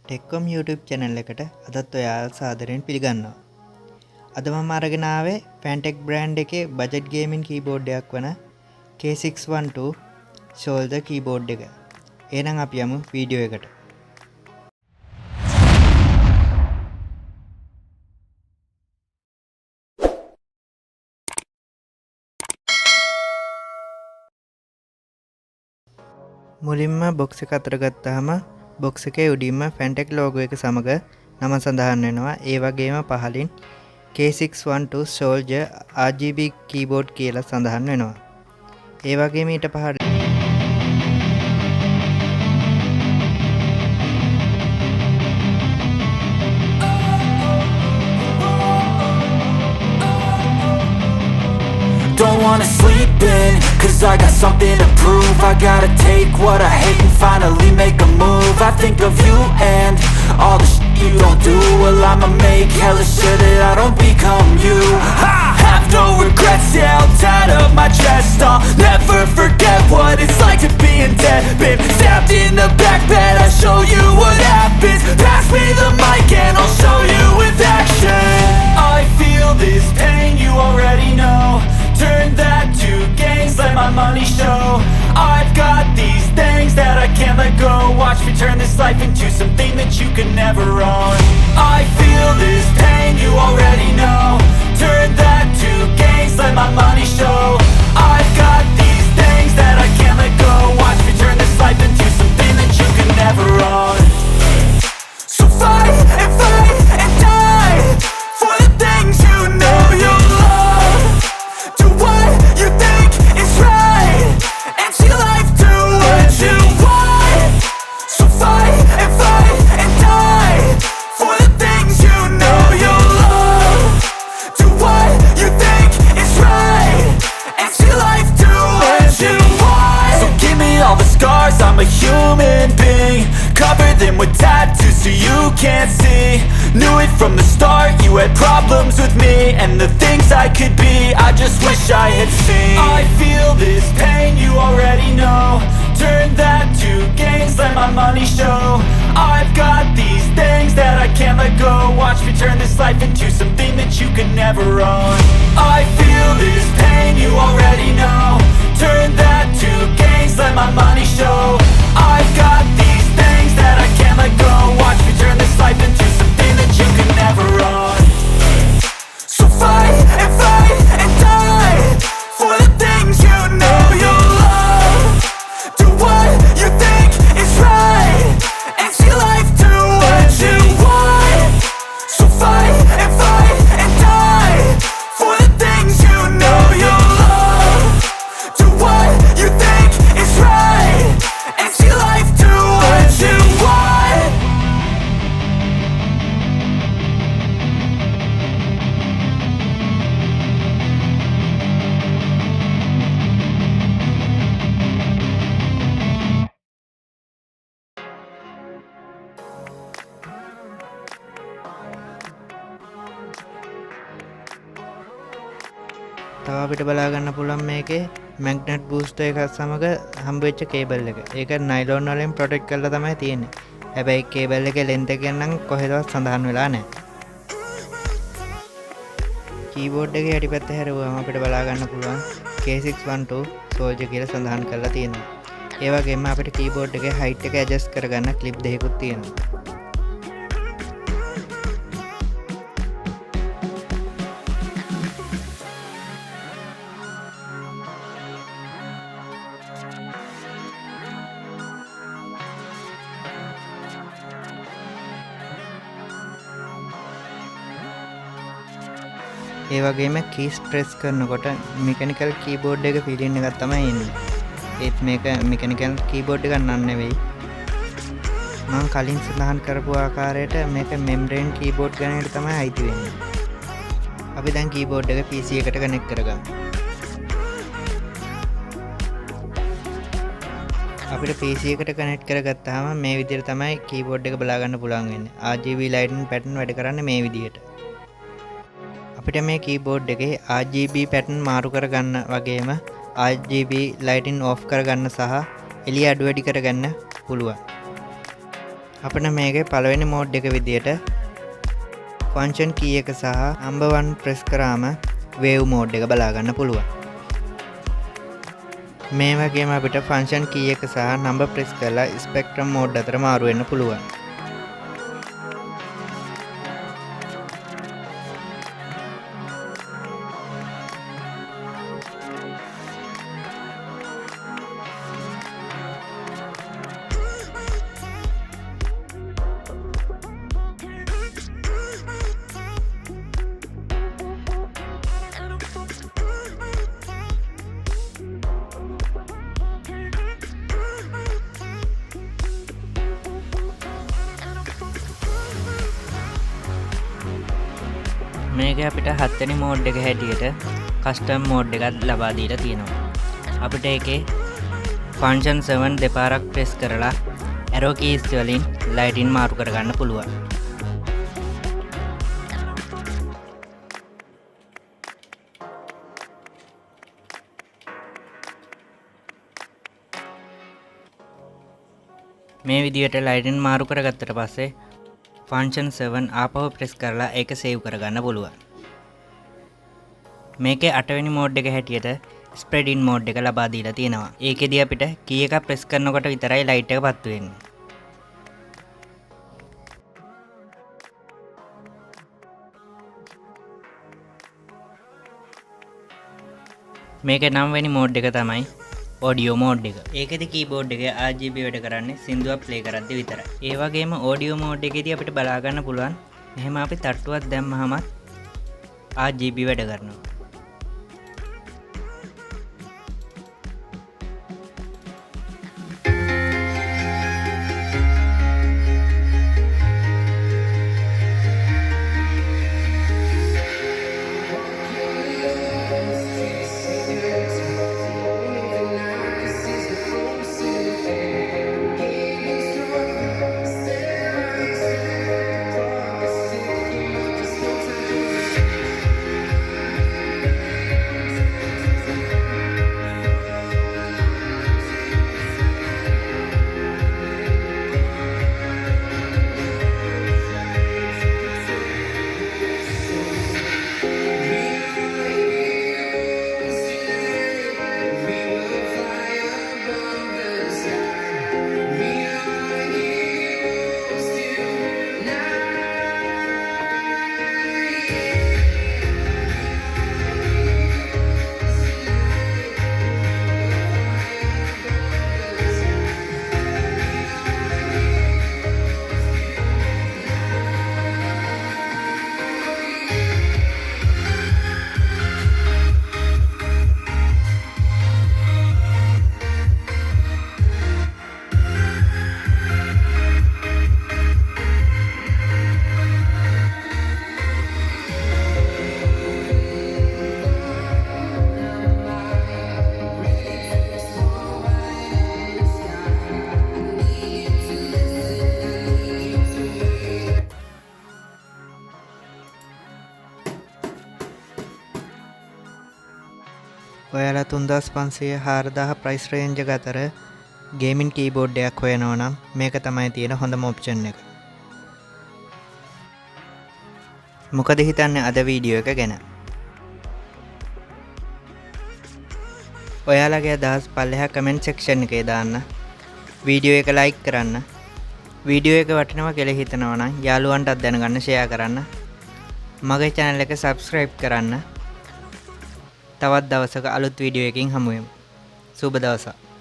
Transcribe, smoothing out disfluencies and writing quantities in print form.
TecHhub YouTube channel එකට අදත් ඔයාලා සාදරයෙන් පිළිගන්නවා. අද මම අරගෙන ආවේ FANTECH brand එකේ budget gaming keyboard එකක් වන K612 shoulder keyboard එක. එහෙනම් අපි යමු වීඩියෝ එකට. මුලින්ම box එක අතර ගත්තාම box එකේ උඩින්ම FANTECH logo එක සමග නම සඳහන් වෙනවා. ඒ වගේම පහලින් K612 soldier RGB keyboard කියලා සඳහන් වෙනවා. ඒ වගේම ඊට පහළ Don't wanna sleep in, cause I got something to prove. I gotta take what I hate and finally make a move. I think of you and all the shit you don't do. Well, I'ma make hella sure that I don't become you. I have no regrets, yeah, I'll tie up my chest. I'll never forget what it's like to be in debt. Been stabbed in the back bed, I'll show you what happens. Pass me the mic and I'll show you with action. I feel this pain, you already know. Turn that to gains, let my money show. I've got these things that I can't let go. Watch me turn this life into something that you could never own. I feel this pain, you already know. Turn that to gains, let my money show. I've got these things that I can't let go. Watch me turn this life into something that you could never own. So fight and die for the things you know you love. Do what you think is right and see life do what you want. So fight and die for the things you know you love. Do what you think is right and see life do what you want. So give me all the scars, I'm a human being. Cover them with tattoos so you can't see. Knew it from the start, you had problems with me and the things I could be, I just wish I had seen. I feel this pain, you already know. Turn that to gains, let my money show. I've got these things that I can't let go. Watch me turn this life into something that you could never own. I feel this pain, you already know. Turn that to gains, let my money show. I've got these things that I can't let go. Watch me turn this life into something that you could never own. So fight and die for the things you know you love. Do what you think is right and see life do what you want. So fight and die for the things you know you love. Do what you think is right and see life do what you want. තව අපිට බලා ගන්න පුළුවන් මේකේ magnet booster එකත් සමග හම්බ වෙච්ච කේබල් එක. ඒක නයිලොන් වලින් ප්‍රොටෙක්ට් කරලා තමයි තියෙන්නේ. හැබැයි කේබල් එකේ ලෙන්ත් එක නම් කොහෙදවත් සඳහන් වෙලා නැහැ. කීබෝඩ් එකේ යටිපැත්ත හැරුවාම අපිට බලා ගන්න පුළුවන් K612 soldier කියලා සඳහන් කරලා තියෙනවා. ඒ වගේම අපිට කීබෝඩ් එකේ height එක adjust කරගන්න ක්ලිප් දෙකකුත් තියෙනවා. ඒ වගේම කීස් ප්‍රෙස් කරනකොට මෙකැනිකල් කීබෝඩ් එක ෆීලින් එකක් තමයි එන්නේ. ඒත් මේක මෙකැනිකල් කීබෝඩ් එකක් නන් නෙවෙයි. මම කලින් සඳහන් කරපු ආකාරයට මේක මෙම්බ්‍රේන් කීබෝඩ් ගණයට තමයි අයිති වෙන්නේ. අපි දැන් කීබෝඩ් එක PC එකට කනෙක්ට් කරගමු. අපිට PC එකට කනෙක්ට් කරගත්තාම මේ විදිහට තමයි කීබෝඩ් එක බලා ගන්න පුළුවන් වෙන්නේ. RGB lighting pattern වැඩ කරන්නේ මේ විදිහට. අපිට මේ කීබෝඩ් එකේ RGB pattern මාරු කරගන්න වගේම RGB lighting off කරගන්න සහ එළිය අඩු වැඩි කරගන්න පුළුවන්. අපිට මේකේ පළවෙනි මෝඩ් එක විදියට ෆන්ක්ෂන් කී එක සහ number 1 ප්‍රෙස් කරාම wave mode එක බලා ගන්න පුළුවන්. මේ වගේම අපිට ෆන්ක්ෂන් කී එක සහ number ප්‍රෙස් කරලා ස්පෙක්ට්‍රම් මෝඩ් අතර මාරු වෙන්න පුළුවන්. මේක අපිට 7 වෙනි මෝඩ් එක හැටියට කස්ටම් මෝඩ් එකක් ලබා දීලා තියෙනවා. අපිට ඒකේ ෆන්ක්ෂන් 7 දෙපාරක් ප්‍රෙස් කරලා ඇරෝ කීස් වලින් ලයිටින් මාරු කරගන්න පුළුවන්. මේ විදියට ලයිටින් මාරු කරගත්තට පස්සේ ෆන්ක්ෂන් 7 ආපහු ප්‍රෙස් කරලා ඒක සේව් කරගන්න පුළුවන්. මේකේ 8 වෙනි මෝඩ් එක හැටියට ස්ප්‍රෙඩ් ඉන් මෝඩ් එක ලබා දීලා තියෙනවා. ඒකෙදී අපිට කී එකක් ප්‍රෙස් කරනකොට විතරයි ලයිට් එක පත්තු වෙන්නේ. මේකේ 9 වෙනි මෝඩ් එක තමයි audio mode එක. ඒකෙදි keyboard එකේ RGB වැඩ කරන්නේ සින්දුවක් play කරද්දී විතරයි. ඒ වගේම audio mode එකේදී අපිට බලා ගන්න පුළුවන් මෙහෙම අපි තට්ටුවක් දැම්මහම RGB වැඩ කරනවා. ඔයාලා 3500 4000 ප්‍රයිස් රේන්ජ් එක අතර ගේමින් කීබෝඩ් එකක් හොයනවා නම් මේක තමයි තියෙන හොඳම ඔප්ෂන් එක. මොකද හිතන්නේ අද වීඩියෝ එක ගැන? ඔයාලගේ අදහස් පල්ලෙහා කමෙන්ට් සෙක්ෂන් එකේ දාන්න. වීඩියෝ එක ලයික් කරන්න. වීඩියෝ එක වටිනවා කියලා හිතනවා නම් යාළුවන්ටත් දැනගන්න ෂෙයා කරන්න. මගේ channel එක subscribe කරන්න. තවත් දවසක අලුත් වීඩියෝ එකකින් හමු වෙමු. සුබ දවසක්.